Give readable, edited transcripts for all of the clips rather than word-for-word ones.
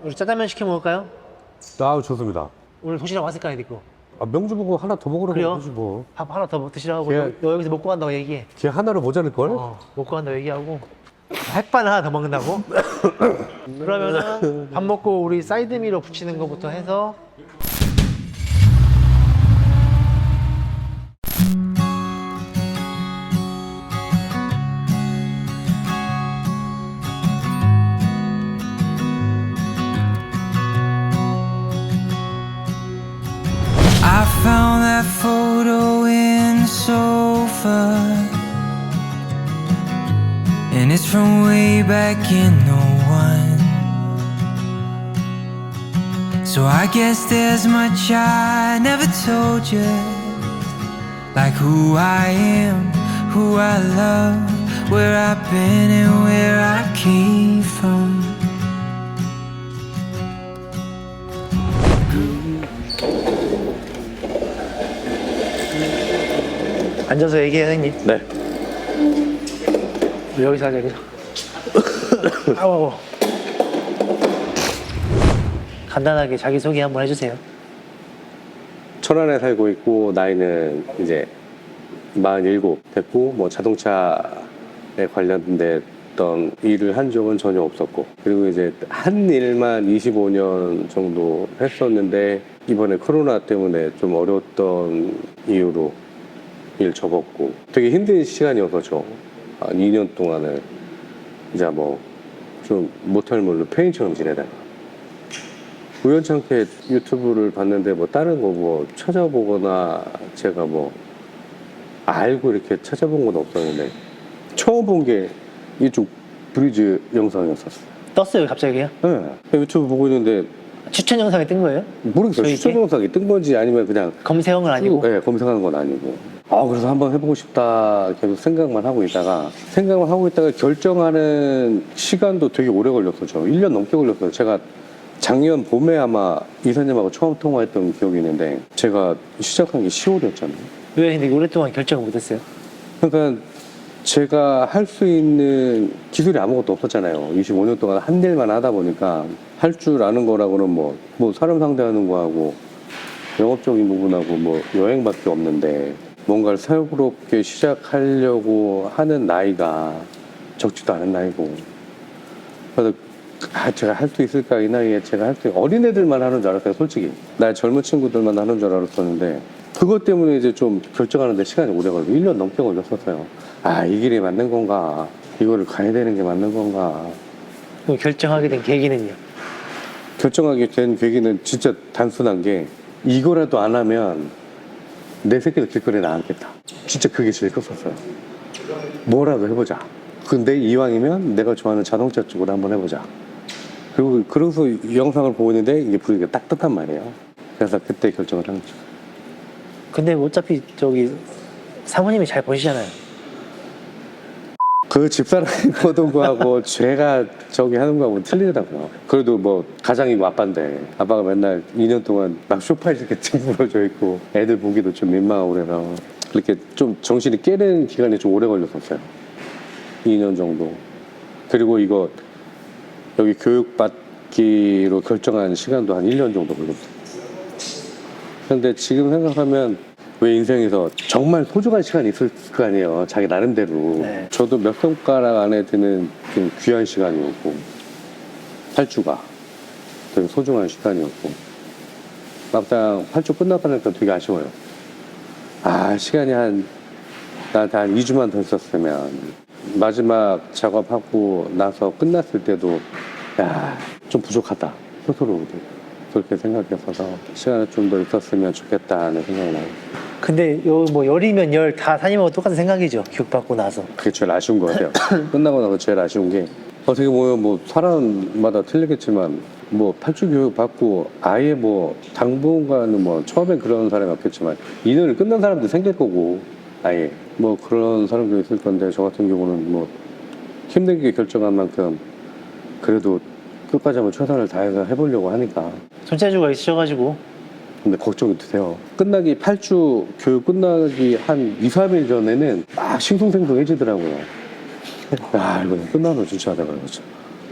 우리 짜장면 시켜 먹을까요? 아, 좋습니다. 오늘 도시락 왔을 거 아니야, 니꺼. 아, 명주 보고 하나 더 먹으라고 그래요? 하지 뭐. 밥 하나 더 드시라고. 걔- 너 여기서 먹고 간다고 얘기해. 걔 하나로 모자랄걸? 먹고 간다고 얘기하고. 햇반 하나 더 먹는다고? 그러면은 밥 먹고 우리 사이드미러 붙이는 거부터 해서 I found that photo in the sofa, and it's from way back in '01. So I guess there's much I never told you, like who I am, who I love, where I've been and where I came from. 앉아서 얘기해, 선생님. 네. 우리 여기서 하자, 여기서. 아우. 간단하게 자기소개 한번 해주세요. 천안에 살고 있고, 나이는 이제 47 됐고, 뭐 자동차에 관련됐던 일을 한 적은 전혀 없었고, 그리고 이제 한 일만 25년 정도 했었는데, 이번에 코로나 때문에 좀 어려웠던 이유로 일 접었고, 되게 힘든 시간이어서 한 2년 동안을 이제 뭐 좀 모탈물로 페인처럼 지내다가 우연찮게 유튜브를 봤는데 뭐 다른 거 뭐 찾아보거나 제가 뭐 알고 이렇게 찾아본 건 없었는데 처음 본 게 이쪽 브리즈 영상이었었어요. 떴어요, 갑자기요? 네. 유튜브 보고 있는데 추천 영상에 뜬 거예요? 모르겠어요. 저희 추천 영상이 뜬 건지 아니면 그냥 검색은 아니고? 네, 검색하는 건 아니고. 그래서 한번 해보고 싶다 계속 생각만 하고 있다가 결정하는 시간도 되게 오래 걸렸어요. 1년 넘게 걸렸어요. 제가 작년 봄에 아마 이사님하고 처음 통화했던 기억이 있는데 제가 시작한 게 10월이었잖아요. 왜 근데 오랫동안 결정을 못했어요? 그러니까 제가 할 수 있는 기술이 아무것도 없었잖아요. 25년 동안 한 일만 하다 보니까 할 줄 아는 거라고는 뭐 사람 상대하는 거하고 영업적인 부분하고 뭐 여행밖에 없는데 뭔가를 새롭게 시작하려고 하는 나이가 적지도 않은 나이고 그래서 제가 할 수 있을까 이 나이에 제가 할 수 어린애들만 하는 줄 알았어요. 솔직히 나의 젊은 친구들만 하는 줄 알았었는데 그것 때문에 이제 좀 결정하는 데 시간이 오래 걸리고 1년 넘게 걸렸었어요. 이 길이 맞는 건가, 이거를 가야 되는 게 맞는 건가. 그럼 결정하게 된 계기는요? 결정하게 된 계기는 진짜 단순한 게 이거라도 안 하면 내 새끼도 길거리에 나앉겠다. 진짜 그게 제일 컸었어요. 뭐라도 해보자. 근데 이왕이면 내가 좋아하는 자동차 쪽으로 한번 해보자. 그리고 그래서 영상을 보고 있는데 이게 분위기가 딱 떴단 말이에요. 그래서 그때 결정을 한 거죠. 근데 어차피 사모님이 잘 보시잖아요. 그 집사람이 보던 거하고 제가 하는 거하고 틀리더라고요. 그래도 뭐 가장이 아빠인데 아빠가 맨날 2년 동안 막 소파에 이렇게 뒹굴어져 있고 애들 보기도 좀 민망하고 그래서 그렇게 좀 정신이 깨는 기간이 좀 오래 걸렸었어요. 2년 정도. 그리고 이거 여기 교육받기로 결정한 시간도 한 1년 정도 걸렸어요. 그런데 지금 생각하면 왜 인생에서 정말 소중한 시간이 있을 거 아니에요. 자기 나름대로. 네. 저도 몇 손가락 안에 드는 좀 귀한 시간이었고 8주가 되게 소중한 시간이었고 막상 8주 끝나가니까 되게 아쉬워요. 시간이 나한테 한 2주만 더 있었으면 마지막 작업하고 나서 끝났을 때도 좀 부족하다 스스로 그렇게 생각했어서 시간이 좀 더 있었으면 좋겠다는 생각이 나요. 근데 열이면 열 다 사님하고 똑같은 생각이죠. 교육받고 나서. 그게 제일 아쉬운 것 같아요. 끝나고 나서 제일 아쉬운 게 어떻게 보면 뭐 사람마다 틀리겠지만 뭐 8주 교육 받고 아예 뭐 당분간은 뭐 처음엔 그런 사람이 없겠지만 2년을 끝난 사람도 생길 거고 아예 뭐 그런 사람도 있을 건데 저 같은 경우는 뭐 힘들게 결정한 만큼 그래도 끝까지 한번 최선을 다해서 해보려고 하니까 손재주가 있으셔가지고. 근데 걱정이 되세요. 8주 교육 끝나기 한 2, 3일 전에는 막 싱숭생숭해지더라고요. 이거 끝나면 진짜 하다가 그렇죠.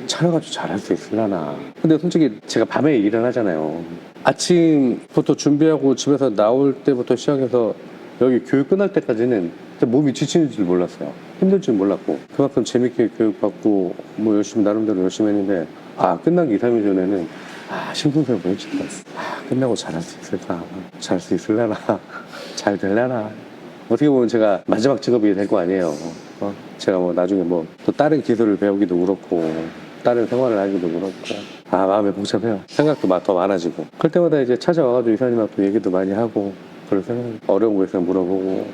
차려가지고 잘할 수 있으려나. 근데 솔직히 제가 밤에 일을 하잖아요. 아침부터 준비하고 집에서 나올 때부터 시작해서 여기 교육 끝날 때까지는 진짜 몸이 지치는 줄 몰랐어요. 힘들 줄 몰랐고 그만큼 재밌게 교육받고 뭐 열심히 나름대로 열심히 했는데 끝나기 2, 3일 전에는 심쿵스러워 보인다. 끝나고 잘할 수 있을까? 잘 수 있으려나? 잘 되려나? 어떻게 보면 제가 마지막 직업이 될 거 아니에요. 제가 뭐 나중에 뭐 또 다른 기술을 배우기도 그렇고 다른 생활을 하기도 그렇고 마음이 복잡해요. 생각도 더 많아지고 그럴 때마다 이제 찾아와가지고 이사님하고 얘기도 많이 하고 그럴 생각 어려운 거 있으면 물어보고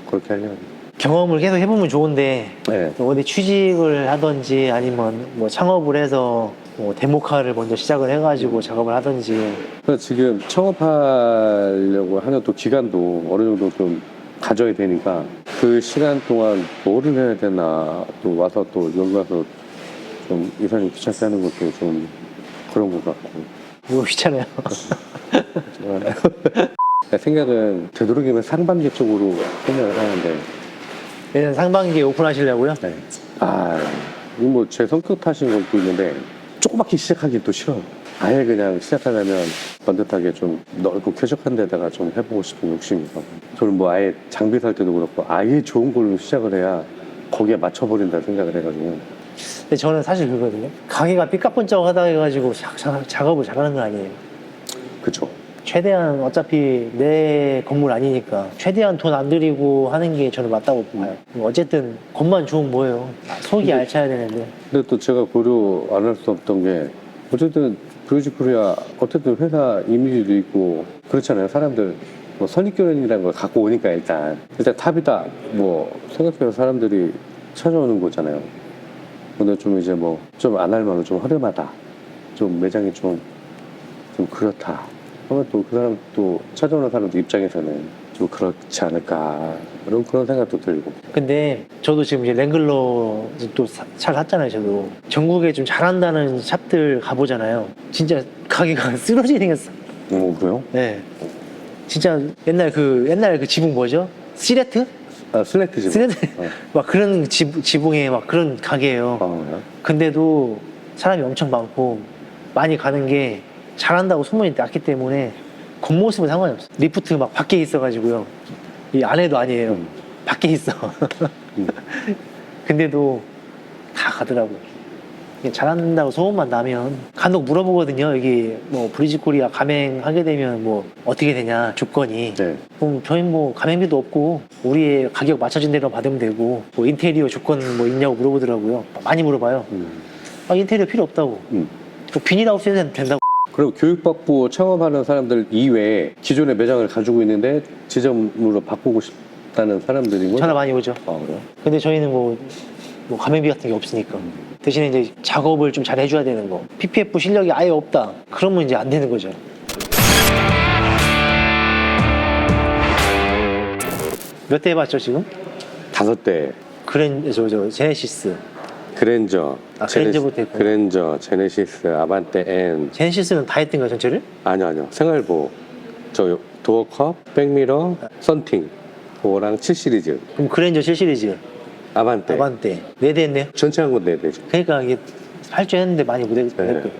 그렇게 하려고. 경험을 계속 해보면 좋은데 네. 어디 취직을 하든지 아니면 뭐 창업을 해서 뭐 데모카를 먼저 시작을 해가지고 작업을 하든지. 그래서 지금 창업하려고 하는 또 기간도 어느 정도 좀 가져야 되니까 그 시간 동안 뭐를 해야 되나 또 와서 또 여기 와서 좀 이사님 귀찮게 하는 것도 좀 그런 것 같고 뭐 귀찮아요. 생각은 되도록이면 상반기 쪽으로 생각을 하는데 내년 상반기에 오픈하시려고요? 네. 이거 뭐 제 성격 탓인 것도 있는데 조그맣게 시작하기 또 싫어요. 아예 그냥 시작하려면 번듯하게 좀 넓고 쾌적한 데다가 좀 해보고 싶은 욕심이 있어요. 저는 뭐 아예 장비 살 때도 그렇고 아예 좋은 걸로 시작을 해야 거기에 맞춰버린다 생각을 해가지고. 근데 저는 사실 그거거든요. 가게가 삐까뻔쩍하다 해가지고 작업을 잘하는 건 아니에요. 그쵸. 최대한 어차피 내 건물 아니니까 최대한 돈 안 들이고 하는 게 저는 맞다고 봐요. 어쨌든 겉만 좋으면 뭐예요. 속이 알차야 되는데. 근데 또 제가 고려 안 할 수 없던 게 어쨌든 브루지코리아 어쨌든 회사 이미지도 있고 그렇잖아요. 사람들 뭐 선입견이라는 걸 갖고 오니까 일단 탑이다 뭐 생각해서 사람들이 찾아오는 거잖아요. 근데 좀 이제 뭐 좀 안 할 만은 좀 허름하다. 좀 매장이 좀 그렇다. 하면 또 그 사람 또 찾아오는 사람들 입장에서는 좀 그렇지 않을까 그런 생각도 들고. 근데 저도 지금 이제 랭글러 또 잘 샀잖아요. 저도 전국에 좀 잘한다는 샵들 가보잖아요. 진짜 가게가 쓰러지게 생겼어. 그래요? 네. 진짜 옛날 그 지붕 뭐죠? 시레트? 슬래트 집. 시레트? 막 그런 지붕에 막 그런 가게예요. 그래요? 근데도 사람이 엄청 많고 많이 가는 게 잘한다고 소문이 났기 때문에 겉모습은 상관이 없어. 리프트 막 밖에 있어가지고요. 이 안에도 아니에요. 밖에 있어. 근데도 다 가더라고. 잘한다고 소문만 나면 간혹 물어보거든요. 여기 뭐 브리지코리아 가맹하게 되면 뭐 어떻게 되냐 조건이. 네. 그럼 저희 뭐 가맹비도 없고 우리의 가격 맞춰진 대로 받으면 되고 뭐 인테리어 조건 뭐 있냐고 물어보더라고요. 많이 물어봐요. 인테리어 필요 없다고. 비닐하우스 해도 된다고. 그리고 교육받고 창업하는 사람들 이외에 기존의 매장을 가지고 있는데 지점으로 바꾸고 싶다는 사람들인 거죠? 전화 많이 오죠. 그래요? 근데 저희는 뭐 가맹비 같은 게 없으니까. 대신에 이제 작업을 좀 잘 해줘야 되는 거. PPF 실력이 아예 없다. 그러면 이제 안 되는 거죠. 몇 대 해봤죠 지금? 5대. 저 제네시스. 그랜저. 그랜저부터 했고. 그랜저, 제네시스, 아반떼 N. 제네시스는 다 했던가요 전체를? 아니요. 생활보. 저 도어컵, 백미러, 썬팅. 그거랑 7시리즈. 그럼 그랜저 7시리즈. 아반떼. 아반떼. 4대 했네요. 전체 한 건 4대죠. 그러니까 이게 할 줄 했는데 많이 못 했고요. 네.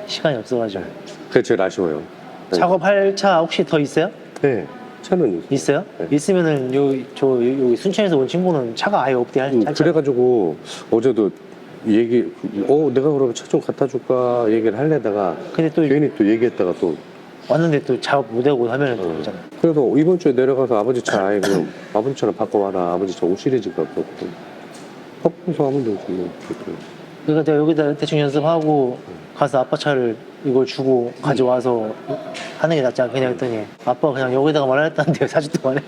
시간이 없어가지고. 그게 제일 아쉬워요. 네. 작업할 차 혹시 더 있어요? 네. 차는 있어요? 네. 있으면은 여기 순천에서 온 친구는 차가 아예 없대 할 차. 그래가지고 어제도 내가 그러면 차 좀 갖다 줄까 얘기를 하려다가 근데 또 괜히 또 얘기했다가 또 왔는데 또 작업 못하고 하면은 또 그러잖아. 그래서 이번 주에 내려가서 아버지 차 아예 그럼 아버지 차를 바꿔와라. 아버지 차 5시리즈가 없고 바꿔서 하면 되지 뭐. 그러니까 내가 여기다 대충 연습하고 가서 아빠 차를 이걸 주고 가져와서 하는 게 낫지 않겠냐 했더니 아빠가 그냥 여기다가 말했다는데요 4주 동안에.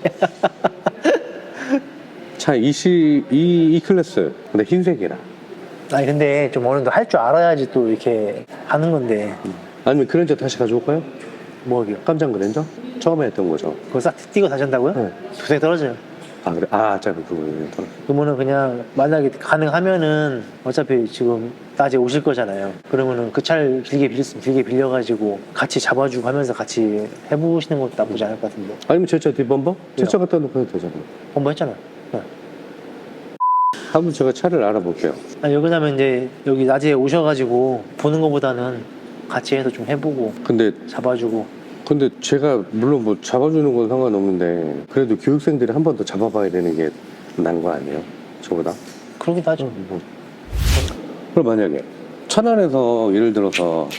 차 E 클래스 근데 흰색이라. 아니 근데 좀 어느 정도 할 줄 알아야지 또 이렇게 하는 건데. 아니면 그랜저 다시 가져올까요? 뭐하기요? 깜장 그랜저? 처음에 했던 거죠. 그거 싹 띄고 다시 한다고요? 네. 도생 떨어져요. 그래? 참 그거. 그러면은 그냥 만약에 가능하면은 어차피 지금 낮에 오실 거잖아요. 그러면은 그 차를 길게 빌려가지고 같이 잡아주고 하면서 같이 해보시는 것도 나쁘지 않을 것 같은데. 아니면 제 차 뒷범버? 제 차 갖다 놓고 해도 되잖아요. 한번 했잖아. 네. 한번 제가 차를 알아볼게요. 아니, 여기 나면 이제 여기 낮에 오셔가지고 보는 것보다는 같이 해서 좀 해보고 근데 잡아주고. 제가 물론 뭐 잡아주는 건 상관없는데 그래도 교육생들이 한 번 더 잡아봐야 되는 게 나은 거 아니에요? 저보다? 그러기도 하죠. 그럼 만약에 천안에서 예를 들어서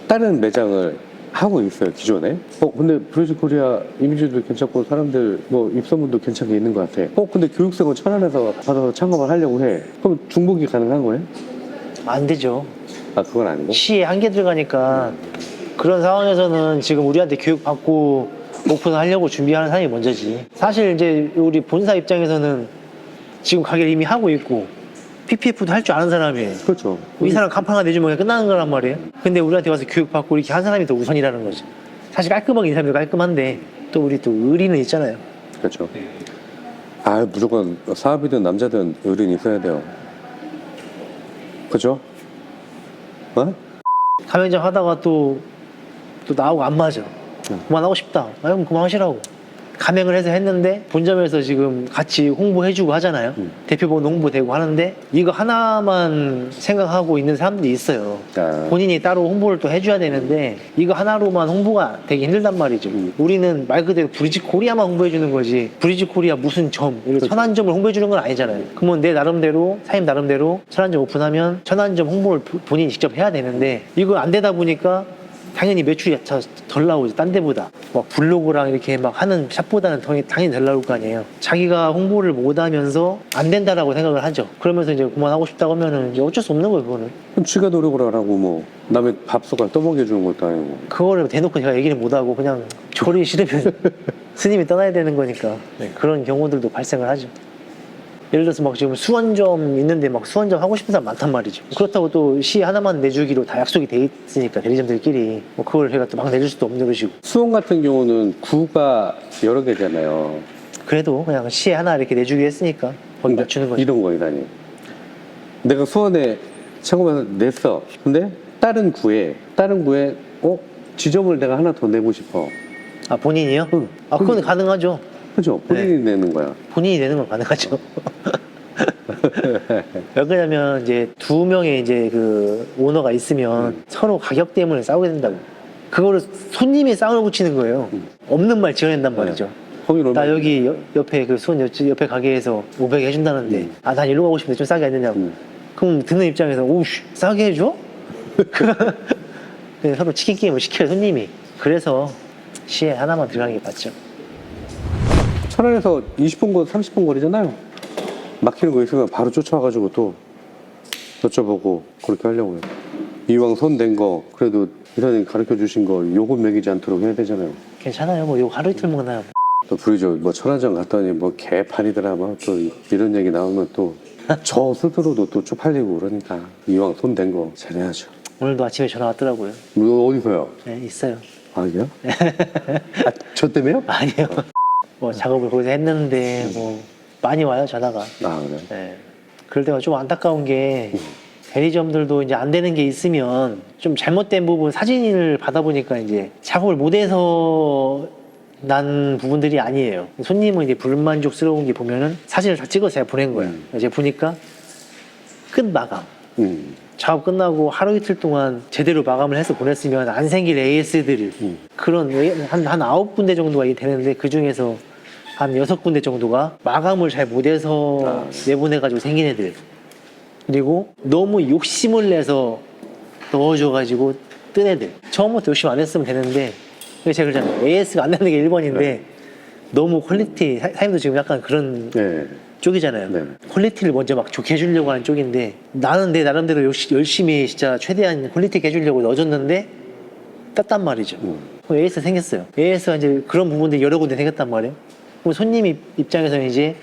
다른 매장을 하고 있어요, 기존에. 근데 브레이즈 코리아 이미지도 괜찮고 사람들 뭐 입소문도 괜찮게 있는 것 같아. 근데 교육생은 천안에서 받아서 창업을 하려고 해. 그럼 중복이 가능한 거예요? 안 되죠. 아, 그건 아니고. 시에 한계 들어가니까 그런 상황에서는 지금 우리한테 교육받고 오픈을 하려고 준비하는 사람이 먼저지. 사실 이제 우리 본사 입장에서는 지금 가게를 이미 하고 있고 PPF도 할 줄 아는 사람이에요. 그렇죠. 이 사람 간판 하나 내주면 그냥 끝나는 거란 말이에요. 근데 우리한테 와서 교육받고 이렇게 한 사람이 더 우선이라는 거지. 사실 깔끔하게 이 사람도 깔끔한데 또 우리 또 의리는 있잖아요. 그렇죠. 아, 무조건 사업이든 남자든 의리는 있어야 돼요. 그죠? 가맹점 하다가 또 나하고 안 맞아. 그만하고 싶다. 그럼 그만하시라고. 가맹을 해서 했는데 본점에서 지금 같이 홍보해주고 하잖아요. 대표번호 홍보되고 하는데 이거 하나만 생각하고 있는 사람들이 있어요. 아. 본인이 따로 홍보를 또 해줘야 되는데 이거 하나로만 홍보가 되게 힘들단 말이죠. 우리는 말 그대로 브리지 코리아만 홍보해주는 거지 브리지 코리아 무슨 점, 천안점을 홍보해주는 건 아니잖아요. 그러면 내 나름대로 사장님 나름대로 천안점 오픈하면 천안점 홍보를 본인이 직접 해야 되는데 이거 안 되다 보니까 당연히 매출이 덜 나오죠. 딴 데보다. 막 블로그랑 이렇게 막 하는 샵보다는 당연히 덜 나올 거 아니에요. 자기가 홍보를 못 하면서 안 된다라고 생각을 하죠. 그러면서 이제 그만하고 싶다고 하면은 이제 어쩔 수 없는 거예요, 그거는. 그럼 지가 노력을 하라고 뭐 남의 밥숟갈 떠먹여주는 것도 아니고. 그거를 대놓고 제가 얘기를 못 하고 그냥 저리 싫으면 스님이 떠나야 되는 거니까. 네, 그런 경우들도 발생을 하죠. 예를 들어서 막 지금 수원점 있는데 막 수원점 하고 싶은 사람 많단 말이죠. 그렇다고 또 시 하나만 내주기로 다 약속이 돼 있으니까 대리점들끼리 뭐 그걸 제가 또 막 내줄 수도 없는 것이고. 수원 같은 경우는 구가 여러 개잖아요. 그래도 그냥 시에 하나 이렇게 내주기로 했으니까 거기 맞추는 거죠. 이런 거이다니. 내가 수원에 창업해서 냈어. 근데 다른 구에 지점을 내가 하나 더 내고 싶어. 아, 본인이요? 응. 아, 그건 가능하죠. 그죠? 본인이 내는 거야. 본인이 내는 건 가능하죠. 왜 그러냐면 이제 두 명의 이제 그 오너가 있으면 서로 가격 때문에 싸우게 된다고. 그거를 손님이 싸움을 붙이는 거예요. 없는 말 지어낸단 말이죠. 거기는 나 여기 옆에 그 수원 옆에 가게에서 500에 해준다는데 아, 난 일로 가고 싶은데 좀 싸게 안 되냐고. 그럼 듣는 입장에서 오우씨 싸게 해줘? 그냥 서로 치킨 게임을 시켜요, 손님이. 그래서 시에 하나만 들어가는 게 맞죠. 천안에서 20분 거리, 30분 거리잖아요. 막히는 거 있으면 바로 쫓아와가지고 또 여쭤보고 그렇게 하려고요. 이왕 손 댄 거 그래도 이사님 가르쳐 주신 거 요금 매기지 않도록 해야 되잖아요. 괜찮아요. 뭐 이거 하루 이틀 먹나요? 또 브리저 뭐 천안점 갔더니 뭐 개판이더라 뭐 또 이런 얘기 나오면 또 저 스스로도 또 쪽팔리고 그러니까 이왕 손 댄 거 잘해야죠. 오늘도 아침에 전화 왔더라고요. 너 어디서요? 네, 있어요. 아니요? 아, 저 때문에요? 아니요. 뭐 작업을 거기서 했는데 뭐 많이 와요, 전화가. 아 그래? 네. 그럴 때가 좀 안타까운 게 대리점들도 이제 안 되는 게 있으면 좀 잘못된 부분 사진을 받아보니까 이제 작업을 못해서 난 부분들이 아니에요. 손님은 이제 불만족스러운 게 보면은 사진을 다 찍어서 제가 보낸 거예요. 제가 보니까 끝 마감. 작업 끝나고 하루 이틀 동안 제대로 마감을 해서 보냈으면 안 생길 AS들을 그런 한 9군데 정도가 되는데 그 중에서 한 6군데 정도가 마감을 잘 못해서 내보내가지고 생긴 애들. 그리고 너무 욕심을 내서 넣어줘가지고 뜬 애들. 처음부터 욕심 안 했으면 되는데 제가 그러잖아요. AS가 안 나는 게 1번인데 네. 너무 퀄리티, 사장님도 지금 약간 그런 네. 쪽이잖아요. 네. 퀄리티를 먼저 막 좋게 해주려고 하는 쪽인데 나는 내 나름대로 열심히 진짜 최대한 퀄리티 있게 해주려고 넣어줬는데 땄단 말이죠. 그럼 AS 생겼어요. AS가 이제 그런 부분들이 여러 군데 생겼단 말이에요. 그럼 손님 입장에서는 이제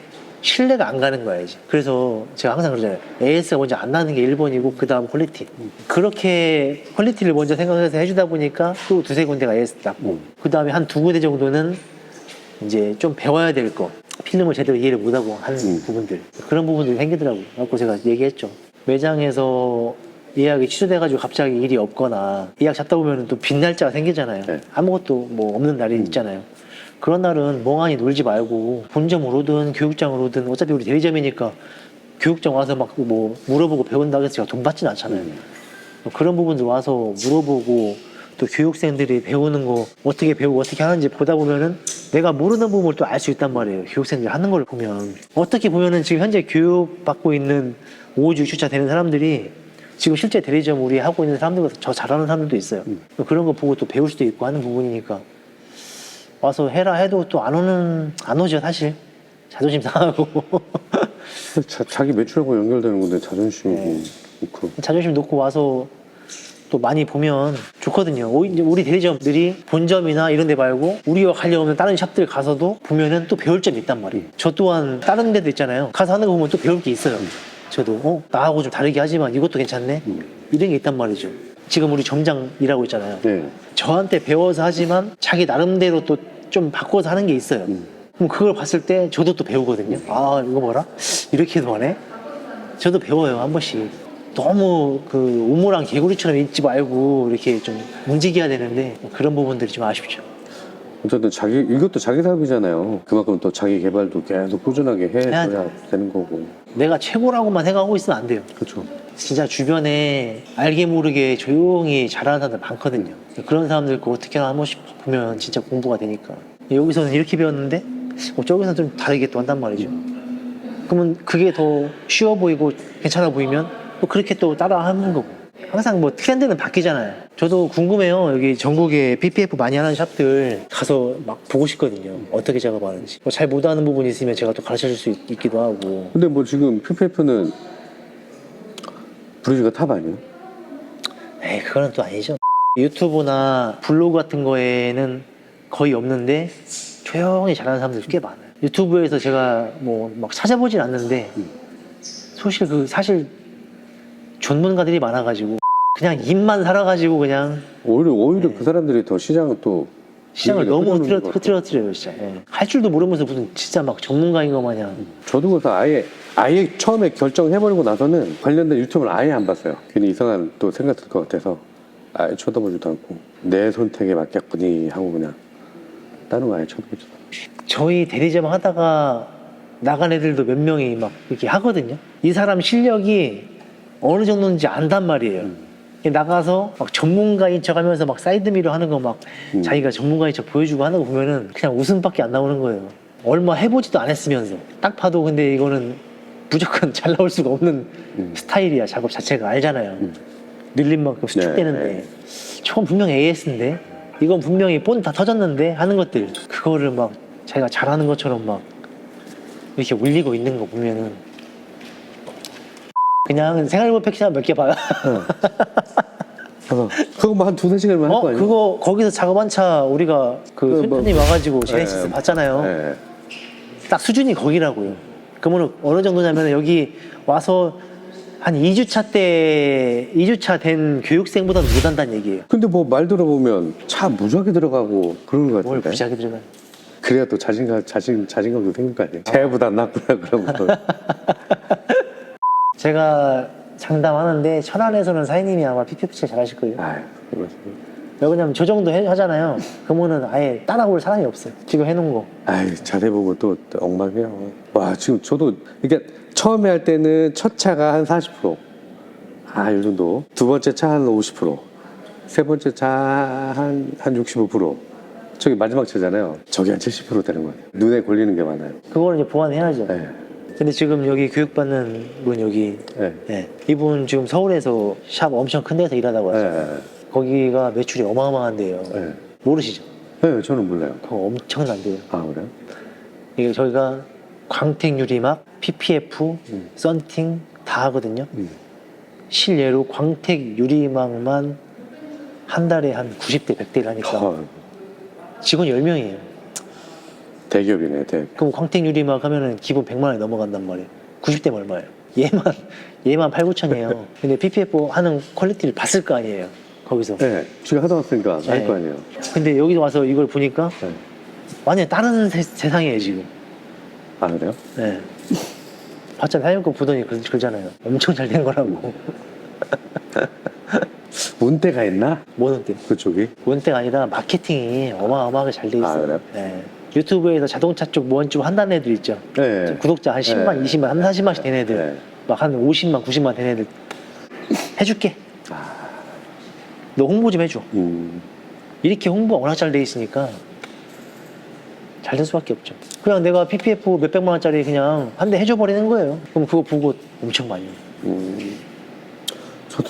신뢰가 안 가는 거야 이제. 그래서 제가 항상 그러잖아요. AS가 먼저 안 나는 게 1번이고 그 다음 퀄리티. 그렇게 퀄리티를 먼저 생각해서 해주다 보니까 또 두세 군데가 AS 땄고 그 다음에 한 2군데 정도는 이제 좀 배워야 될 거. 필름을 제대로 이해를 못하고 하는 부분들. 그런 부분들이 생기더라고요. 그래서 제가 얘기했죠. 매장에서 예약이 취소돼가지고 갑자기 일이 없거나 예약 잡다 보면 또 빈 날짜가 생기잖아요. 네. 아무것도 뭐 없는 날이 있잖아요. 그런 날은 멍하니 놀지 말고 본점으로 오든 교육장으로 오든 어차피 우리 대리점이니까 교육장 와서 막 뭐 물어보고 배운다고 해서 제가 돈 받지는 않잖아요. 그런 부분들 와서 물어보고 또 교육생들이 배우는 거 어떻게 배우고 어떻게 하는지 보다 보면은 내가 모르는 부분을 또 알 수 있단 말이에요. 교육생들이 하는 걸 보면. 어떻게 보면은 지금 현재 교육받고 있는 5주 6주차 되는 사람들이 지금 실제 대리점 우리 하고 있는 사람들보다 더 잘하는 사람들도 있어요. 그런 거 보고 또 배울 수도 있고 하는 부분이니까 와서 해라 해도 또 안 오죠 사실. 자존심 상하고. 자기 매출하고 연결되는 건데 자존심이 네. 있고. 자존심 놓고 와서 또 많이 보면 좋거든요. 이제 우리 대리점들이 본점이나 이런 데 말고 우리와 관련 없는 다른 샵들 가서도 보면은 또 배울 점이 있단 말이에요. 저 또한 다른 데도 있잖아요. 가서 하는 거 보면 또 배울 게 있어요. 저도 나하고 좀 다르게 하지만 이것도 괜찮네. 이런 게 있단 말이죠. 지금 우리 점장 일하고 있잖아요. 네. 저한테 배워서 하지만 자기 나름대로 또 좀 바꿔서 하는 게 있어요. 그럼 그걸 봤을 때 저도 또 배우거든요. 아 이거 뭐라? 이렇게도 하네? 저도 배워요 한 번씩. 너무 그 우물안 개구리처럼 있지 말고 이렇게 좀 움직여야 되는데 그런 부분들이 좀 아쉽죠. 어쨌든 이것도 자기 사업이잖아요. 그만큼 또 자기 개발도 계속 꾸준하게 해줘야 해야죠. 되는 거고. 내가 최고라고만 생각하고 있으면 안 돼요. 그렇죠. 진짜 주변에 알게 모르게 조용히 잘하는 사람들 많거든요. 그런 사람들 거 어떻게 하나 한 번씩 보면 진짜 공부가 되니까. 여기서는 이렇게 배웠는데 저기서는 좀 다르게 또 한단 말이죠. 그러면 그게 더 쉬워 보이고 괜찮아 보이면 또 그렇게 또 따라 하는 거고. 항상 뭐 트렌드는 바뀌잖아요. 저도 궁금해요. 여기 전국에 PPF 많이 하는 샵들 가서 막 보고 싶거든요. 어떻게 작업하는지. 뭐 잘 못하는 부분이 있으면 제가 또 가르쳐 줄 수 있기도 하고. 근데 뭐 지금 PPF는 브리즈가 탑 아니에요? 에이, 그거는 또 아니죠. 유튜브나 블로그 같은 거에는 거의 없는데 조용히 잘하는 사람들이 꽤 많아요. 유튜브에서 제가 뭐 막 찾아보진 않는데 사실 전문가들이 많아가지고 그냥 입만 살아가지고 그냥 오히려 그 사람들이 더 시장을 너무 흐트러뜨리는 것 같아요. 흐트러뜨려요 진짜. 예. 할 줄도 모르면서 무슨 진짜 막 전문가인 거 마냥. 저도 그래서 아예 처음에 결정해버리고 나서는 관련된 유튜브를 아예 안 봤어요. 괜히 이상한 또 생각 들 것 같아서 아예 쳐다보지도 않고 내 선택에 맞겠거니 하고 그냥 다른 거 아예 쳐다보지도 않고. 저희 대리점 하다가 나간 애들도 몇 명이 막 이렇게 하거든요. 이 사람 실력이 어느 정도인지 안단 말이에요. 나가서 막 전문가인 척 하면서 막 사이드미러 하는 거 막 자기가 전문가인 척 보여주고 하는 거 보면은 그냥 웃음밖에 안 나오는 거예요. 얼마 해보지도 않았으면서. 딱 봐도 근데 이거는 무조건 잘 나올 수가 없는 스타일이야. 작업 자체가 알잖아요. 늘린 만큼 수축되는데. 네. 저건 분명히 AS인데 이건 분명히 본 다 터졌는데 하는 것들. 그거를 막 자기가 잘하는 것처럼 막 이렇게 올리고 있는 거 보면은 그냥 생활고 팩시나 몇 개 봐요. 그거 뭐 한 2-3시간만 할 거 아니에요? 그거 거기서 작업 한 차 우리가 그 손님이 와가지고 제네시스 네. 봤잖아요. 네. 딱 수준이 거기라고요. 그러면 어느 정도냐면 여기 와서 한 2주차 된 교육생보다는 못한다는 얘기예요. 근데 뭐 말 들어보면 차 무지하게 들어가고 그러는 것 같은데. 뭘 부자게 들어가요. 그래야 또 자신감도 생길 거 아니에요. 쟤보다 낫구나 그러면. 제가 장담하는데 천안에서는 사장님이 아마 PPF 제일 잘하실 거예요. 아유, 그렇습니다. 왜냐면 저 정도 하잖아요. 그러면은 아예 따라올 사람이 없어요. 지금 해놓은 거. 아유, 잘해보고 또 엉망이야. 와, 지금 저도 이게 처음에 할 때는 첫 차가 한 40%. 이 정도. 두 번째 차 한 50%. 세 번째 차 한 65%. 저기 마지막 차잖아요. 저기 한 70% 되는 거예요. 눈에 걸리는 게 많아요. 그거는 이제 보완해야죠. 네. 근데 지금 여기 교육받는 분 여기 네. 네. 이분 지금 서울에서 샵 엄청 큰 데서 일하다고 하죠. 네. 거기가 매출이 어마어마한데요. 네. 모르시죠? 네, 저는 몰라요. 그거 엄청난데요. 아, 그래요? 이게 저희가 광택 유리막, PPF, 썬팅 다 하거든요. 실례로 광택 유리막만 한 달에 한 90대, 100대를 하니까 직원 10명이에요. 대기업이네, 대기업. 그럼 광택 유리막 하면은 기본 100만 원이 넘어간단 말이에요. 90대면 얼마예요? 얘만 8, 9천이에요. 근데 PPF 하는 퀄리티를 봤을 거 아니에요. 거기서. 네, 지금 하다 왔으니까 알 네. 거 아니에요. 근데 여기 와서 이걸 보니까 네. 완전 다른 세상이에요, 지금. 아, 그래요? 네. 봤잖아요. 하얀 보더니 그러잖아요. 엄청 잘 된 거라고. 문대가 있나? 뭐는 때? 그쪽이? 원대가 아니라 마케팅이 어마어마하게 잘 돼 있어요. 아, 그래요? 네. 유튜브에서 자동차 쪽 한다는 애들 있죠. 네. 구독자 한 10만, 네. 20만, 30, 40만씩 된 애들. 네. 막 한 50만, 90만 된 애들 해줄게. 너 홍보 좀 해줘. 이렇게 홍보가 워낙 잘 돼 있으니까 잘 될 수밖에 없죠. 그냥 내가 PPF 몇백만 원짜리 그냥 한 대 해줘 버리는 거예요. 그럼 그거 보고 엄청 많이 해요.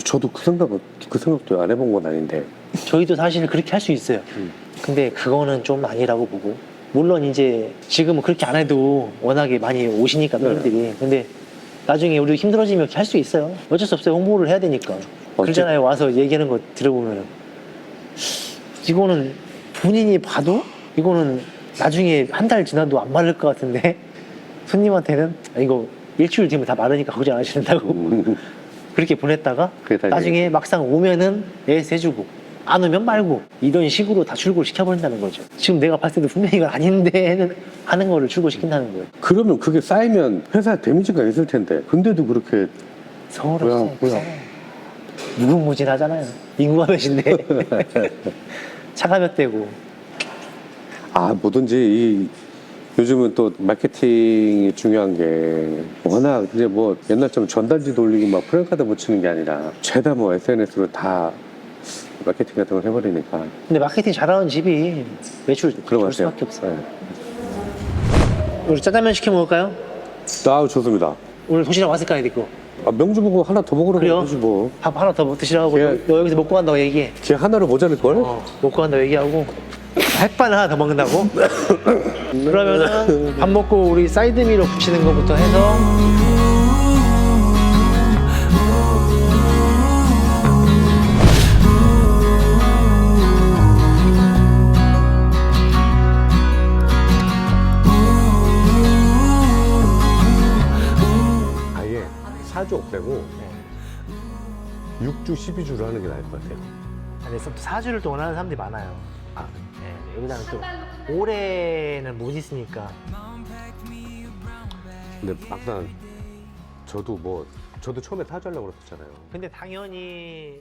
저도 그 생각도 안 해본 건 아닌데. 저희도 사실 그렇게 할 수 있어요. 근데 그거는 좀 아니라고 보고. 물론 이제 지금은 그렇게 안 해도 워낙에 많이 오시니까 팬들이. 근데 나중에 우리도 힘들어지면 할 수 있어요. 어쩔 수 없어요. 홍보를 해야 되니까. 그러잖아요. 와서 얘기하는 거 들어보면 이거는 본인이 봐도 이거는 나중에 한 달 지나도 안 마를 것 같은데 손님한테는 이거 일주일 뒤면 다 마르니까 걱정 안 하신다고 그렇게 보냈다가 나중에 막상 오면은 AS 해주고 안 오면 말고 이런 식으로 다 출고를 시켜버린다는 거죠. 지금 내가 봤을 때도 분명히 이건 아닌데 하는 거를 출고시킨다는 거예요. 그러면 그게 쌓이면 회사에 데미지가 있을 텐데 근데도 그렇게 서울은 무궁무진하잖아요. 인구가 몇인데 차가 몇 대고. 뭐든지 요즘은 또 마케팅이 중요한 게 워낙 이제 뭐 옛날처럼 전단지 돌리고 막 프랜카드 붙이는 게 아니라 죄다 뭐 SNS로 다 마케팅 같은 걸 해버리니까. 근데 마케팅 잘하는 집이 매출 그런 것 줄 같아요. 수밖에 없어요. 네. 우리 짜장면 시켜 먹을까요? 좋습니다. 오늘 도시락 왔을 거 아니고. 명주 보고 하나 더 먹으러 그래요? 가야지 뭐. 밥 하나 더 드시라고. 너 여기서 먹고 간다고 얘기해. 걔 하나로 모자랄걸? 먹고 간다고 얘기하고. 햇반 하나 더 먹는다고? 그러면은 밥 먹고 우리 사이드미러 붙이는 것부터 해서 아예 4주 없애고 6주 12주로 하는 게 나을 것 같아요. 근데 또 4주를 또 원하는 사람들이 많아요. 네, 여기다는 또 올해는 못 있으니까. 근데 막상 저도 처음에 4주 하려고 그랬었잖아요. 근데 당연히